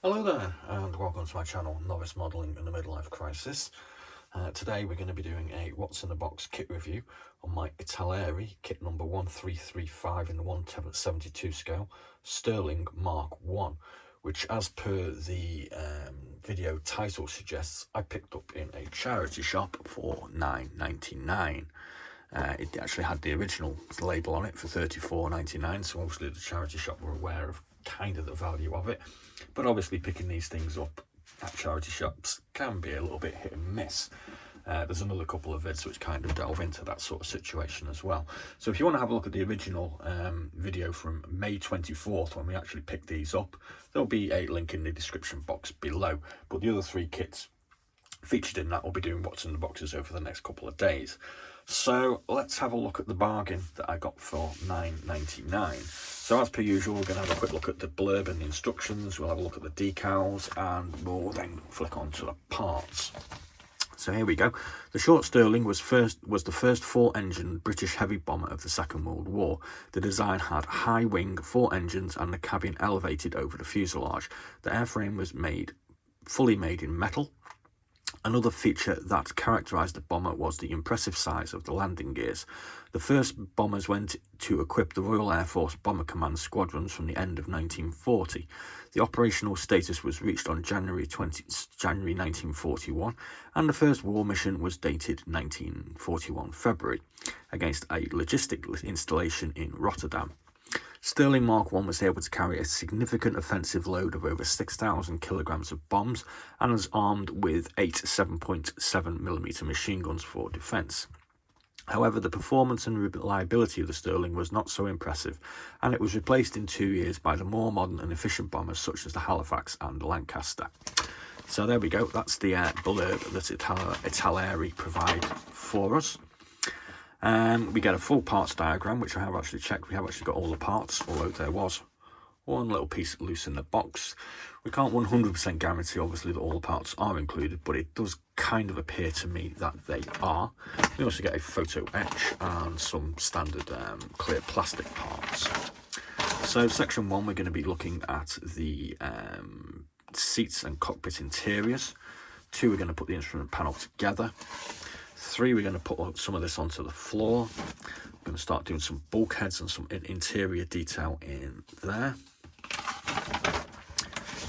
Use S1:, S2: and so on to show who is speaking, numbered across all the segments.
S1: Hello there and welcome to my channel Novice Modelling in the Midlife Crisis. Today we're going to be doing a what's in the box kit review on my Italeri kit number 1335 in the 1/72 scale Stirling Mark 1, which as per the video title suggests I picked up in a charity shop for £9.99. It actually had the original label on it for £34.99, so obviously the charity shop were aware of kind of the value of it, but obviously picking these things up at charity shops can be a little bit hit and miss. There's another couple of vids which kind of delve into that sort of situation as well. So if you want to have a look at the original video from May 24th when we actually picked these up, there'll be a link in the description box below. But the other three kits featured in that will be doing what's in the boxes over the next couple of days. So let's have a look at the bargain that I got for £9.99. So as per usual, we're going to have a quick look at the blurb and the instructions, we'll have a look at the decals, and we'll then flick on to the parts. So here we go. The short Stirling was the first four-engine British heavy bomber of the Second World War. The design had high wing, four engines, and the cabin elevated over the fuselage. The airframe was fully made in metal. Another feature that characterised the bomber was the impressive size of the landing gears. The first bombers went to equip the Royal Air Force Bomber Command squadrons from the end of 1940. The operational status was reached on January 1941, and the first war mission was dated 1941 February against a logistic installation in Rotterdam. Stirling Mark 1 was able to carry a significant offensive load of over 6,000 kilograms of bombs and was armed with 8 7.7mm machine guns for defence. However, the performance and reliability of the Stirling was not so impressive, and it was replaced in 2 years by the more modern and efficient bombers such as the Halifax and the Lancaster. So there we go, that's the blurb that Italeri provide for us. We get a full parts diagram, which I have actually checked. We have actually got all the parts, although there was one little piece loose in the box. We can't 100% guarantee, obviously, that all the parts are included, but it does kind of appear to me that they are. We also get a photo etch and some standard clear plastic parts. So section 1, we're going to be looking at the seats and cockpit interiors. 2, we're going to put the instrument panel together. 3, we're going to put some of this onto the floor. We're going to start doing some bulkheads and some interior detail in there.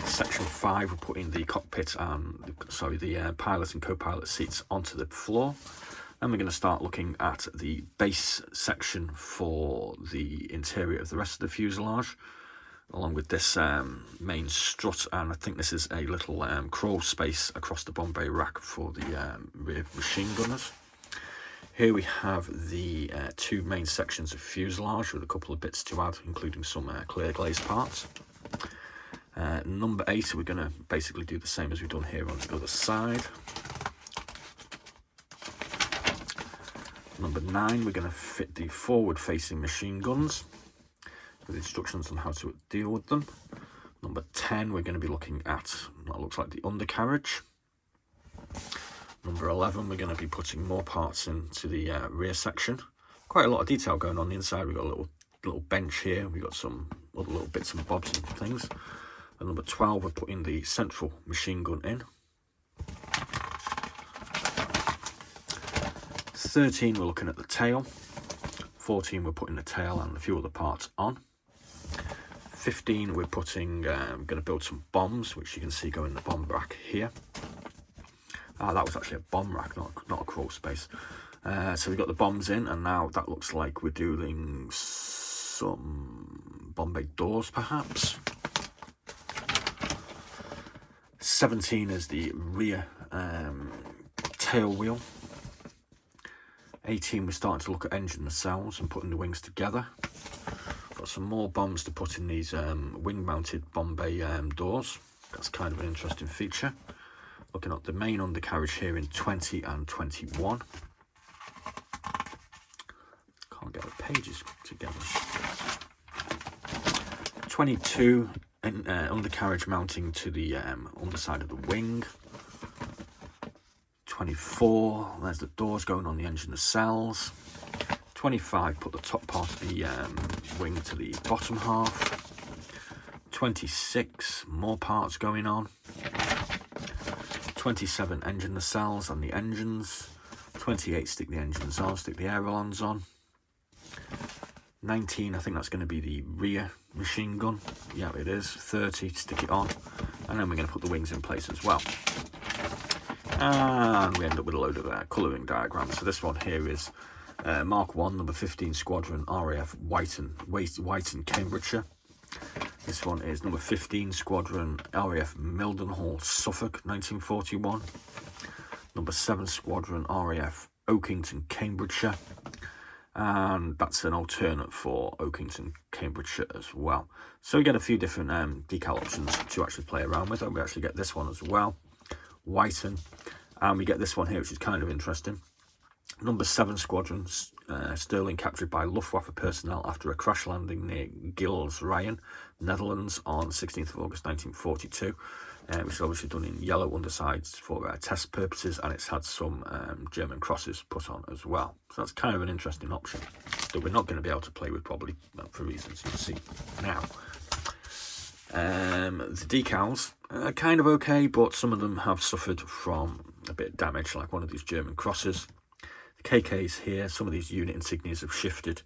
S1: Section 5, we're putting the cockpit and the pilot and co-pilot seats onto the floor. Then we're going to start looking at the base section for the interior of the rest of the fuselage, along with this main strut, and I think this is a little crawl space across the bomb bay rack for the rear machine gunners. Here we have the 2 main sections of fuselage with a couple of bits to add, including some clear glazed parts. Number 8, we're going to basically do the same as we've done here on the other side. Number 9, we're going to fit the forward-facing machine guns with instructions on how to deal with them. Number 10, we're going to be looking at what looks like the undercarriage. Number 11, we're going to be putting more parts into the rear section. Quite a lot of detail going on the inside. We've got a little bench here. We've got some other little bits and bobs and things. And number 12, we're putting the central machine gun in. 13, we're looking at the tail. 14, we're putting the tail and a few other parts on. 15, we're putting, going to build some bombs, which you can see go in the bomb rack here. That was actually a bomb rack, not a crawl space. So we've got the bombs in, and now that looks like we're doing some bomb bay doors, perhaps. 17 is the rear tail wheel. 18, we're starting to look at engine nacelles and putting the wings together. Got some more bombs to put in these wing-mounted bomb bay doors. That's kind of an interesting feature. Looking at the main undercarriage here in 20 and 21. Can't get the pages together. 22, undercarriage mounting to the underside of the wing. 24, there's the doors going on the engine nacelles. 25, put the top part of the wing to the bottom half. 26 more parts going on. 27 engine nacelles on the engines. 28 stick the engines on, stick the ailerons on. 19, I think that's going to be the rear machine gun. Yeah, it is. 30, stick it on. And then we're going to put the wings in place as well. And we end up with a load of colouring diagrams. So this one here is Mark 1, number 15 Squadron, RAF Whiten, Cambridgeshire. This one is number 15 Squadron, RAF Mildenhall, Suffolk, 1941. Number 7 Squadron, RAF Oakington, Cambridgeshire. And that's an alternate for Oakington, Cambridgeshire as well. So we get a few different decal options to actually play around with. And we actually get this one as well, Whiten. And we get this one here, which is kind of interesting. Number 7 Squadron, Stirling, captured by Luftwaffe personnel after a crash landing near Gilles Ryan, Netherlands on 16th of August 1942, which is obviously done in yellow undersides for test purposes, and it's had some German crosses put on as well. So that's kind of an interesting option that we're not going to be able to play with probably, for reasons you'll see now. The decals are kind of okay, but some of them have suffered from a bit of damage, like one of these German crosses. The KKs here, some of these unit insignias have shifted,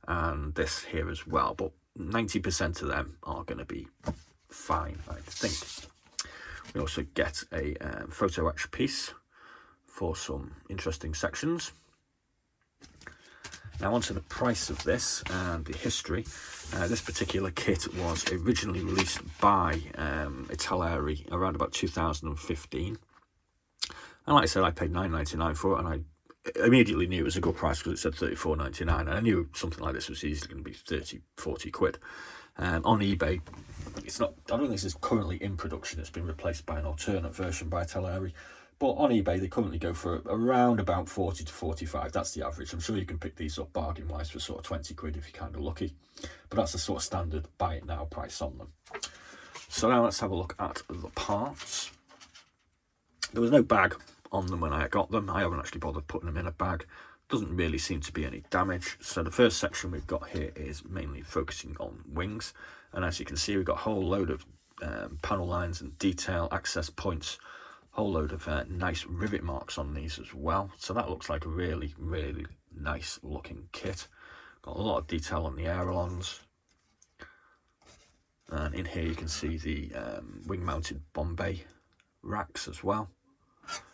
S1: and this here as well, but 90% of them are going to be fine, I think. We also get a photo etch piece for some interesting sections. Now onto the price of this and the history. This particular kit was originally released by Italeri around about 2015. And like I said, I paid £9.99 for it, and I immediately knew it was a good price because it said £34.99, and I knew something like this was easily going to be 30-40 quid. On eBay, it's not, I don't think this is currently in production. It's been replaced by an alternate version by Italeri, but on eBay they currently go for around about 40 to 45. That's the average. I'm sure you can pick these up bargain wise for sort of 20 quid if you're kind of lucky, but that's the sort of standard buy it now price on them. So now let's have a look at the parts. There was no bag on them when I got them. I haven't actually bothered putting them in a bag. Doesn't really seem to be any damage. So the first section we've got here is mainly focusing on wings, and as you can see, we've got a whole load of panel lines and detail access points, whole load of nice rivet marks on these as well. So that looks like a really nice looking kit. Got a lot of detail on the ailerons, and in here you can see the wing mounted Bombay racks as well.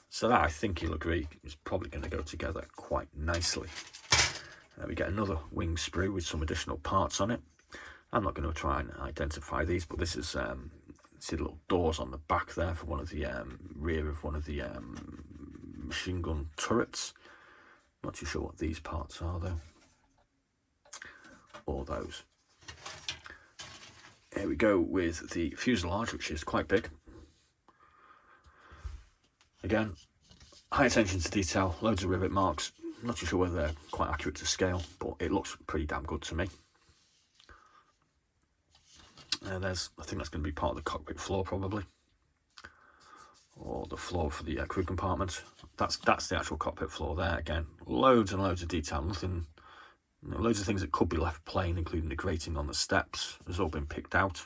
S1: So that, I think you'll agree, is probably going to go together quite nicely. We get another wing sprue with some additional parts on it. I'm not going to try and identify these, but this is see the little doors on the back there for one of the rear of one of the machine gun turrets. Not too sure what these parts are though, or those. Here we go with the fuselage, which is quite big. Again, high attention to detail, loads of rivet marks. I'm not too sure whether they're quite accurate to scale, but it looks pretty damn good to me. I think that's going to be part of the cockpit floor probably, or the floor for the crew compartment. That's the actual cockpit floor there. Again, loads and loads of detail. Nothing, loads of things that could be left plain, including the grating on the steps, has all been picked out.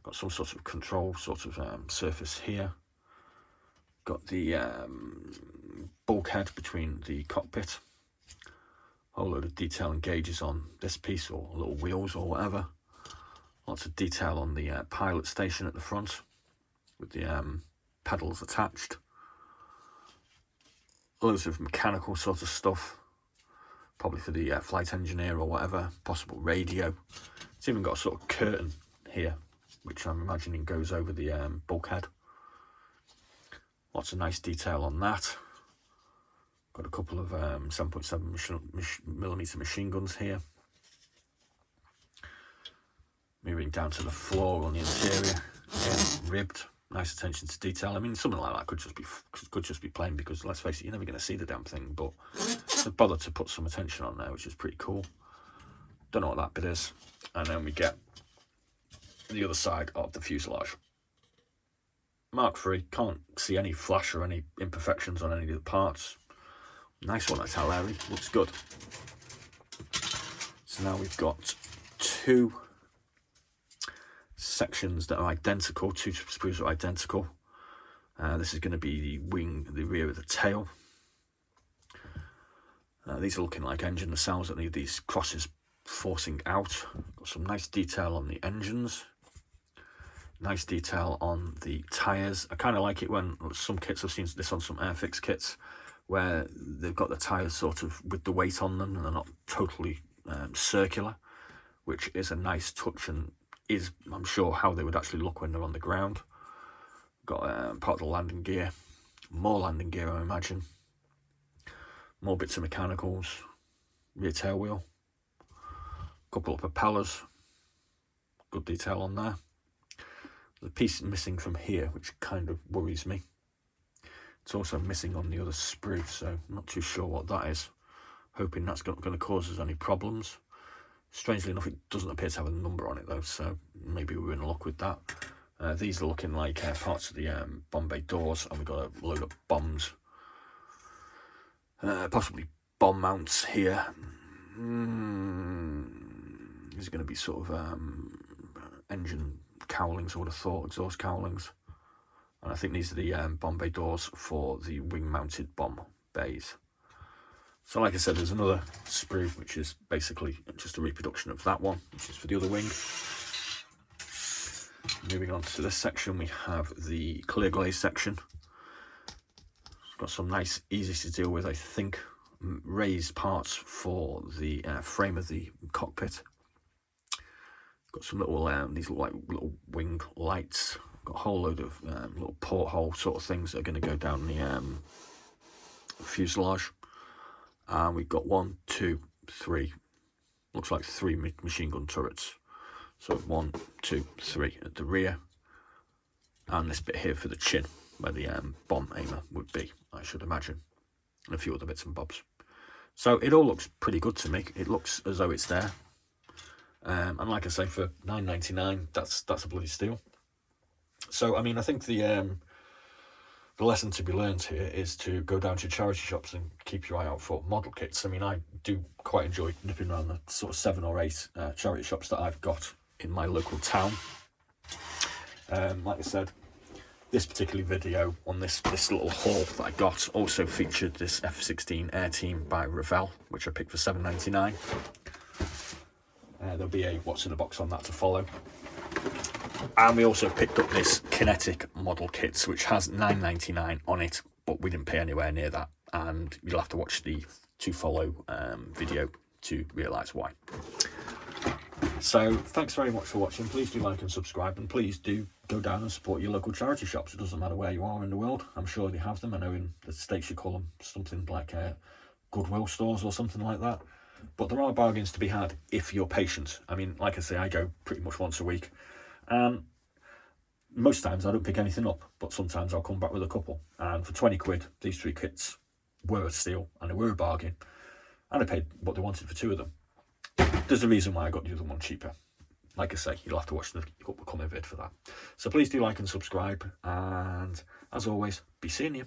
S1: Got some sort of control surface here. Got the bulkhead between the cockpit. Whole load of detail and gauges on this piece, or little wheels or whatever. Lots of detail on the pilot station at the front with the pedals attached. Loads of mechanical sort of stuff, probably for the flight engineer or whatever, possible radio. It's even got a sort of curtain here, which I'm imagining goes over the bulkhead. Lots of nice detail on that. Got a couple of 7.7mm machine guns here. Moving down to the floor on the interior, ribbed, nice attention to detail. I mean, something like that could just be plain, because let's face it, you're never going to see the damn thing. But they've bothered to put some attention on there, which is pretty cool. Don't know what that bit is. And then we get the other side of the fuselage. Mark III, can't see any flash or any imperfections on any of the parts. Nice one, Italeri, looks good. So now we've got two sections that are identical. 2 sprues are identical. This is going to be the wing, the rear of the tail. These are looking like engine nacelles that need these crosses forcing out. Got some nice detail on the engines. Nice detail on the tyres. I kind of like it when some kits, I've seen this on some Airfix kits, where they've got the tyres sort of with the weight on them and they're not totally circular, which is a nice touch and is, I'm sure, how they would actually look when they're on the ground. Got part of the landing gear, more landing gear I imagine, more bits of mechanicals, rear tail wheel, couple of propellers, good detail on there. The piece missing from here, which kind of worries me. It's also missing on the other sprue, so I'm not too sure what that is. Hoping that's not going to cause us any problems. Strangely enough, it doesn't appear to have a number on it though, so maybe we're in luck with that. These are looking like parts of the bomb bay doors, and we've got a load of bombs. Possibly bomb mounts here. These are going to be sort of engine cowlings, I would have thought, exhaust cowlings. And I think these are the bomb bay doors for the wing-mounted bomb bays. So like I said, there's another sprue, which is basically just a reproduction of that one, which is for the other wing. Moving on to this section, we have the clear glaze section. It's got some nice, easy to deal with, I think, raised parts for the frame of the cockpit. Got some little, these look like little wing lights. Got a whole load of little porthole sort of things that are going to go down the fuselage. And we've got 1, 2, 3, looks like 3 machine gun turrets. So 1, 2, 3 at the rear. And this bit here for the chin, where the bomb aimer would be, I should imagine. And a few other bits and bobs. So it all looks pretty good to me. It looks as though it's there. And like I say, for $9.99, that's a bloody steal. So I mean, I think the lesson to be learned here is to go down to your charity shops and keep your eye out for model kits. I mean, I do quite enjoy nipping around the sort of 7 or 8 charity shops that I've got in my local town. Like I said, this particular video on this little haul that I got also featured this F-16 Air Team by Revell, which I picked for $7.99. There'll be a what's in the box on that to follow. And we also picked up this kinetic model kits, which has $9.99 on it, but we didn't pay anywhere near that. And you'll have to watch the to follow video to realise why. So thanks very much for watching. Please do like and subscribe, and please do go down and support your local charity shops. It doesn't matter where you are in the world. I'm sure they have them. I know in the States you call them something like Goodwill stores or something like that. But there are bargains to be had if you're patient. I mean, like I say, I go pretty much once a week. Most times I don't pick anything up, but sometimes I'll come back with a couple. And for 20 quid, these 3 kits were a steal and they were a bargain. And I paid what they wanted for 2 of them. There's a reason why I got the other one cheaper. Like I say, you'll have to watch the upcoming vid for that. So please do like and subscribe. And as always, be seeing you.